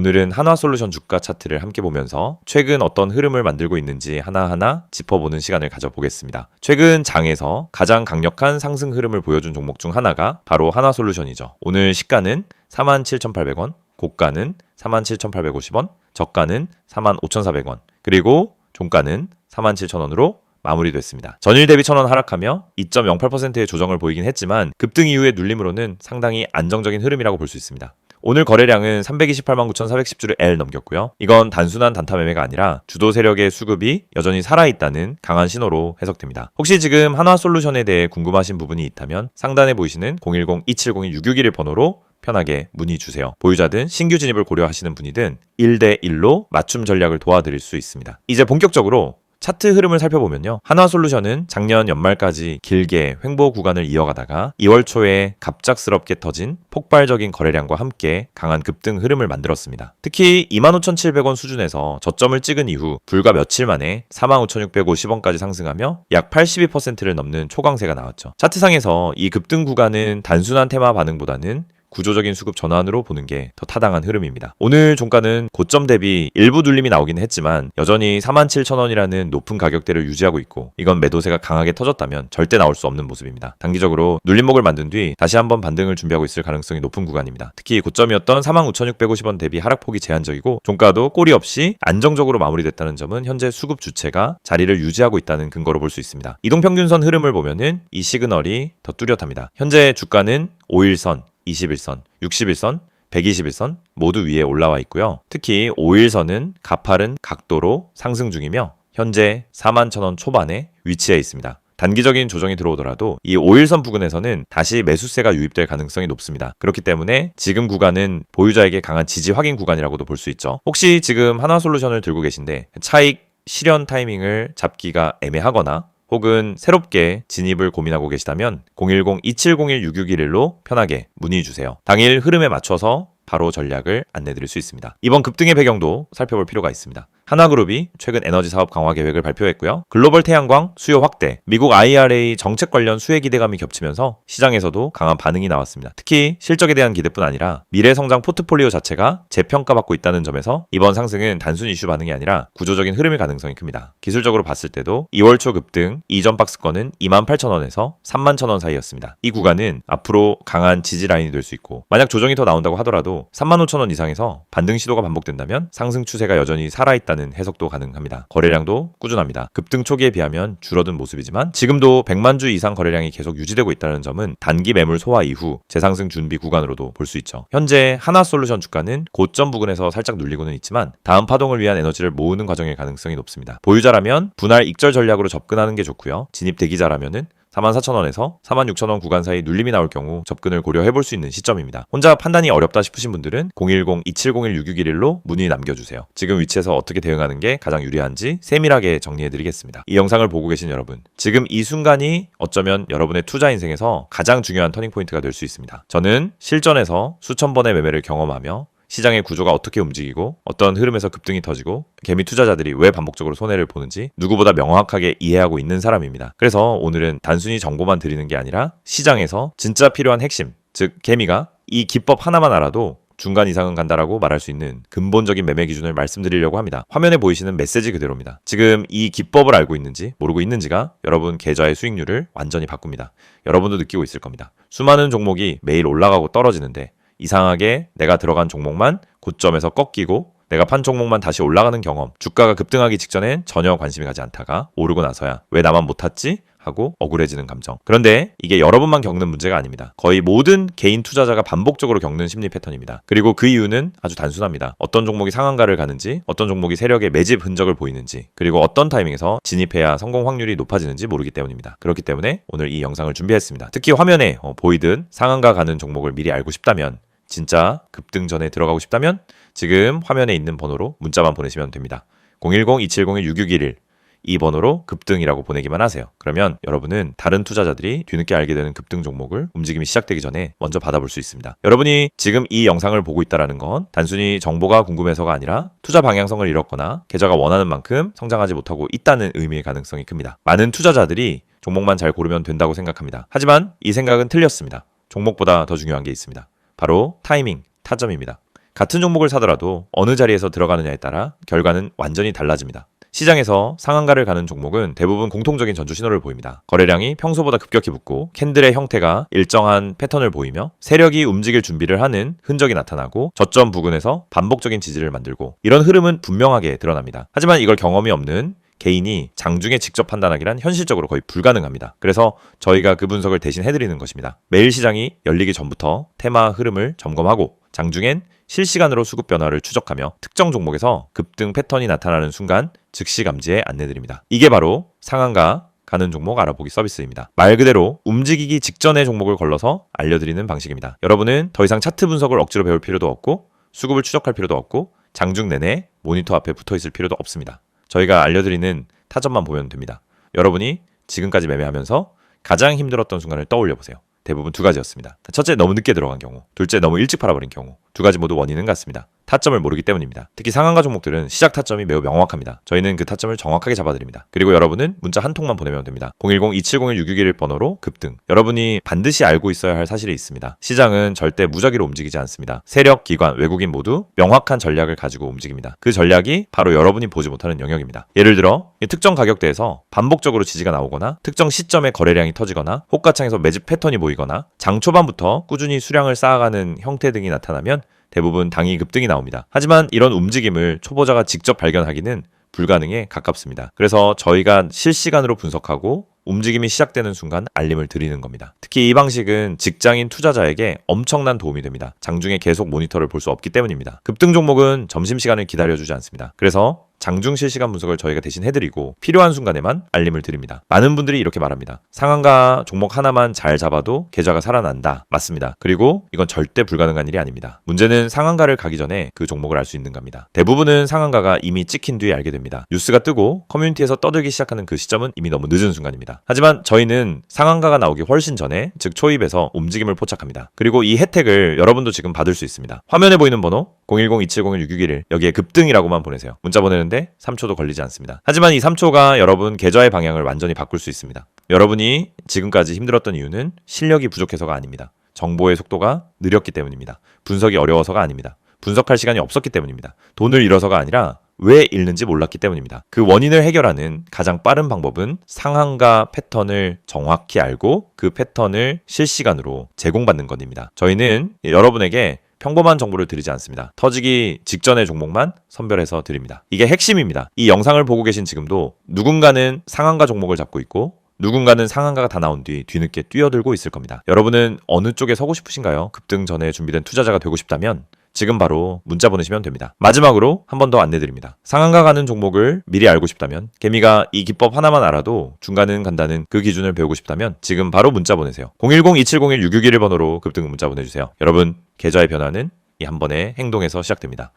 오늘은 한화솔루션 주가 차트를 함께 보면서 최근 어떤 흐름을 만들고 있는지 하나하나 짚어보는 시간을 가져보겠습니다. 최근 장에서 가장 강력한 상승 흐름을 보여준 종목 중 하나가 바로 한화솔루션이죠. 오늘 시가는 47,800원, 고가는 47,850원, 저가는 45,400원, 그리고 종가는 47,000원으로 마무리됐습니다. 전일 대비 1,000원 하락하며 2.08%의 조정을 보이긴 했지만 급등 이후의 눌림으로는 상당히 안정적인 흐름이라고 볼 수 있습니다. 오늘 거래량은 328만 9,410주를 L 넘겼고요. 이건 단순한 단타 매매가 아니라 주도 세력의 수급이 여전히 살아있다는 강한 신호로 해석됩니다. 혹시 지금 한화솔루션에 대해 궁금하신 부분이 있다면 상단에 보이시는 010-2701-661 번호로 편하게 문의 주세요. 보유자든 신규 진입을 고려하시는 분이든 1대1로 맞춤 전략을 도와드릴 수 있습니다. 이제 본격적으로 차트 흐름을 살펴보면요. 한화솔루션은 작년 연말까지 길게 횡보 구간을 이어가다가 2월 초에 갑작스럽게 터진 폭발적인 거래량과 함께 강한 급등 흐름을 만들었습니다. 특히 25,700원 수준에서 저점을 찍은 이후 불과 며칠 만에 45,650원까지 상승하며 약 82%를 넘는 초강세가 나왔죠. 차트상에서 이 급등 구간은 단순한 테마 반응보다는 구조적인 수급 전환으로 보는 게 더 타당한 흐름입니다. 오늘 종가는 고점 대비 일부 눌림이 나오긴 했지만 여전히 47,000원이라는 높은 가격대를 유지하고 있고 이건 매도세가 강하게 터졌다면 절대 나올 수 없는 모습입니다. 단기적으로 눌림목을 만든 뒤 다시 한번 반등을 준비하고 있을 가능성이 높은 구간입니다. 특히 고점이었던 45,650원 대비 하락폭이 제한적이고 종가도 꼬리 없이 안정적으로 마무리됐다는 점은 현재 수급 주체가 자리를 유지하고 있다는 근거로 볼 수 있습니다. 이동평균선 흐름을 보면은 이 시그널이 더 뚜렷합니다. 현재 주가는 5일선 21선, 61선, 121선 모두 위에 올라와 있고요. 특히 5일선은 가파른 각도로 상승 중이며 현재 41,000원 초반에 위치해 있습니다. 단기적인 조정이 들어오더라도 이 5일선 부근에서는 다시 매수세가 유입될 가능성이 높습니다. 그렇기 때문에 지금 구간은 보유자에게 강한 지지 확인 구간이라고도 볼 수 있죠. 혹시 지금 한화솔루션을 들고 계신데 차익 실현 타이밍을 잡기가 애매하거나 혹은 새롭게 진입을 고민하고 계시다면 010-2701-6611로 편하게 문의 주세요. 당일 흐름에 맞춰서 바로 전략을 안내드릴 수 있습니다. 이번 급등의 배경도 살펴볼 필요가 있습니다. 한화그룹이 최근 에너지 사업 강화 계획을 발표했고요. 글로벌 태양광 수요 확대, 미국 IRA 정책 관련 수혜 기대감이 겹치면서 시장에서도 강한 반응이 나왔습니다. 특히 실적에 대한 기대뿐 아니라 미래 성장 포트폴리오 자체가 재평가받고 있다는 점에서 이번 상승은 단순 이슈 반응이 아니라 구조적인 흐름일 가능성이 큽니다. 기술적으로 봤을 때도 2월 초 급등 이전 박스권은 28,000원에서 31,000원 사이였습니다. 이 구간은 앞으로 강한 지지 라인이 될 수 있고 만약 조정이 더 나온다고 하더라도 35,000원 이상에서 반등 시도가 반복된다면 상승 추세가 여전히 살아있다는 해석도 가능합니다. 거래량도 꾸준합니다. 급등 초기에 비하면 줄어든 모습이지만 지금도 100만 주 이상 거래량이 계속 유지되고 있다는 점은 단기 매물 소화 이후 재상승 준비 구간으로도 볼 수 있죠. 현재 한화솔루션 주가는 고점 부근에서 살짝 눌리고는 있지만 다음 파동을 위한 에너지를 모으는 과정일 가능성이 높습니다. 보유자라면 분할 익절 전략으로 접근하는 게 좋고요. 진입 대기자라면은 44,000원에서 46,000원 구간 사이 눌림이 나올 경우 접근을 고려해볼 수 있는 시점입니다. 혼자 판단이 어렵다 싶으신 분들은 010-2701-6611로 문의 남겨주세요. 지금 위치에서 어떻게 대응하는 게 가장 유리한지 세밀하게 정리해드리겠습니다. 이 영상을 보고 계신 여러분, 지금 이 순간이 어쩌면 여러분의 투자 인생에서 가장 중요한 터닝포인트가 될 수 있습니다. 저는 실전에서 수천 번의 매매를 경험하며 시장의 구조가 어떻게 움직이고 어떤 흐름에서 급등이 터지고 개미 투자자들이 왜 반복적으로 손해를 보는지 누구보다 명확하게 이해하고 있는 사람입니다. 그래서 오늘은 단순히 정보만 드리는 게 아니라 시장에서 진짜 필요한 핵심, 즉 개미가 이 기법 하나만 알아도 중간 이상은 간다라고 말할 수 있는 근본적인 매매 기준을 말씀드리려고 합니다. 화면에 보이시는 메시지 그대로입니다. 지금 이 기법을 알고 있는지 모르고 있는지가 여러분 계좌의 수익률을 완전히 바꿉니다. 여러분도 느끼고 있을 겁니다. 수많은 종목이 매일 올라가고 떨어지는데 이상하게 내가 들어간 종목만 고점에서 꺾이고 내가 판 종목만 다시 올라가는 경험, 주가가 급등하기 직전엔 전혀 관심이 가지 않다가 오르고 나서야 왜 나만 못 탔지? 하고 억울해지는 감정. 그런데 이게 여러분만 겪는 문제가 아닙니다. 거의 모든 개인 투자자가 반복적으로 겪는 심리 패턴입니다. 그리고 그 이유는 아주 단순합니다. 어떤 종목이 상한가를 가는지, 어떤 종목이 세력의 매집 흔적을 보이는지, 그리고 어떤 타이밍에서 진입해야 성공 확률이 높아지는지 모르기 때문입니다. 그렇기 때문에 오늘 이 영상을 준비했습니다. 특히 화면에 보이듯 상한가 가는 종목을 미리 알고 싶다면, 진짜 급등 전에 들어가고 싶다면 지금 화면에 있는 번호로 문자만 보내시면 됩니다. 010-2701-6611 이 번호로 급등이라고 보내기만 하세요. 그러면 여러분은 다른 투자자들이 뒤늦게 알게 되는 급등 종목을 움직임이 시작되기 전에 먼저 받아볼 수 있습니다. 여러분이 지금 이 영상을 보고 있다는 건 단순히 정보가 궁금해서가 아니라 투자 방향성을 잃었거나 계좌가 원하는 만큼 성장하지 못하고 있다는 의미의 가능성이 큽니다. 많은 투자자들이 종목만 잘 고르면 된다고 생각합니다. 하지만 이 생각은 틀렸습니다. 종목보다 더 중요한 게 있습니다. 바로 타이밍, 타점입니다. 같은 종목을 사더라도 어느 자리에서 들어가느냐에 따라 결과는 완전히 달라집니다. 시장에서 상한가를 가는 종목은 대부분 공통적인 전주 신호를 보입니다. 거래량이 평소보다 급격히 붙고 캔들의 형태가 일정한 패턴을 보이며 세력이 움직일 준비를 하는 흔적이 나타나고 저점 부근에서 반복적인 지지를 만들고 이런 흐름은 분명하게 드러납니다. 하지만 이걸 경험이 없는 개인이 장중에 직접 판단하기란 현실적으로 거의 불가능합니다. 그래서 저희가 그 분석을 대신 해드리는 것입니다. 매일 시장이 열리기 전부터 테마 흐름을 점검하고 장중엔 실시간으로 수급 변화를 추적하며 특정 종목에서 급등 패턴이 나타나는 순간 즉시 감지에 안내드립니다. 이게 바로 상한가 가는 종목 알아보기 서비스입니다. 말 그대로 움직이기 직전의 종목을 걸러서 알려드리는 방식입니다. 여러분은 더 이상 차트 분석을 억지로 배울 필요도 없고 수급을 추적할 필요도 없고 장중 내내 모니터 앞에 붙어 있을 필요도 없습니다. 저희가 알려드리는 타점만 보면 됩니다. 여러분이 지금까지 매매하면서 가장 힘들었던 순간을 떠올려 보세요. 대부분 두 가지였습니다. 첫째, 너무 늦게 들어간 경우. 둘째, 너무 일찍 팔아버린 경우. 두 가지 모두 원인은 같습니다. 타점을 모르기 때문입니다. 특히 상한가 종목들은 시작 타점이 매우 명확합니다. 저희는 그 타점을 정확하게 잡아드립니다. 그리고 여러분은 문자 한 통만 보내면 됩니다. 010-2701-661 번호로 급등. 여러분이 반드시 알고 있어야 할 사실이 있습니다. 시장은 절대 무작위로 움직이지 않습니다. 세력, 기관, 외국인 모두 명확한 전략을 가지고 움직입니다. 그 전략이 바로 여러분이 보지 못하는 영역입니다. 예를 들어 특정 가격대에서 반복적으로 지지가 나오거나 특정 시점에 거래량이 터지거나 호가창에서 매집 패턴이 보이거나 장 초반부터 꾸준히 수량을 쌓아가는 형태 등이 나타나면 대부분 당이 급등이 나옵니다. 하지만 이런 움직임을 초보자가 직접 발견하기는 불가능에 가깝습니다. 그래서 저희가 실시간으로 분석하고 움직임이 시작되는 순간 알림을 드리는 겁니다. 특히 이 방식은 직장인 투자자에게 엄청난 도움이 됩니다. 장중에 계속 모니터를 볼 수 없기 때문입니다. 급등 종목은 점심시간을 기다려주지 않습니다. 그래서 장중 실시간 분석을 저희가 대신 해드리고 필요한 순간에만 알림을 드립니다. 많은 분들이 이렇게 말합니다. 상한가 종목 하나만 잘 잡아도 계좌가 살아난다. 맞습니다. 그리고 이건 절대 불가능한 일이 아닙니다. 문제는 상한가를 가기 전에 그 종목을 알 수 있는 겁니다. 대부분은 상한가가 이미 찍힌 뒤에 알게 됩니다. 뉴스가 뜨고 커뮤니티에서 떠들기 시작하는 그 시점은 이미 너무 늦은 순간입니다. 하지만 저희는 상한가가 나오기 훨씬 전에 즉 초입에서 움직임을 포착합니다. 그리고 이 혜택을 여러분도 지금 받을 수 있습니다. 화면에 보이는 번호 010-2701-661 여기에 급등이라고만 보내세요. 문자 보내는데 3초도 걸리지 않습니다. 하지만 이 3초가 여러분 계좌의 방향을 완전히 바꿀 수 있습니다. 여러분이 지금까지 힘들었던 이유는 실력이 부족해서가 아닙니다. 정보의 속도가 느렸기 때문입니다. 분석이 어려워서가 아닙니다. 분석할 시간이 없었기 때문입니다. 돈을 잃어서가 아니라 왜 잃는지 몰랐기 때문입니다. 그 원인을 해결하는 가장 빠른 방법은 상한가 패턴을 정확히 알고 그 패턴을 실시간으로 제공받는 것입니다. 저희는 여러분에게 평범한 정보를 드리지 않습니다. 터지기 직전의 종목만 선별해서 드립니다. 이게 핵심입니다. 이 영상을 보고 계신 지금도 누군가는 상한가 종목을 잡고 있고 누군가는 상한가가 다 나온 뒤 뒤늦게 뛰어들고 있을 겁니다. 여러분은 어느 쪽에 서고 싶으신가요? 급등 전에 준비된 투자자가 되고 싶다면 지금 바로 문자 보내시면 됩니다. 마지막으로 한 번 더 안내드립니다. 상한가 가는 종목을 미리 알고 싶다면 개미가 이 기법 하나만 알아도 중간은 간다는 그 기준을 배우고 싶다면 지금 바로 문자 보내세요. 010-2701-661 번호로 급등 문자 보내주세요. 여러분 계좌의 변화는 이 한 번의 행동에서 시작됩니다.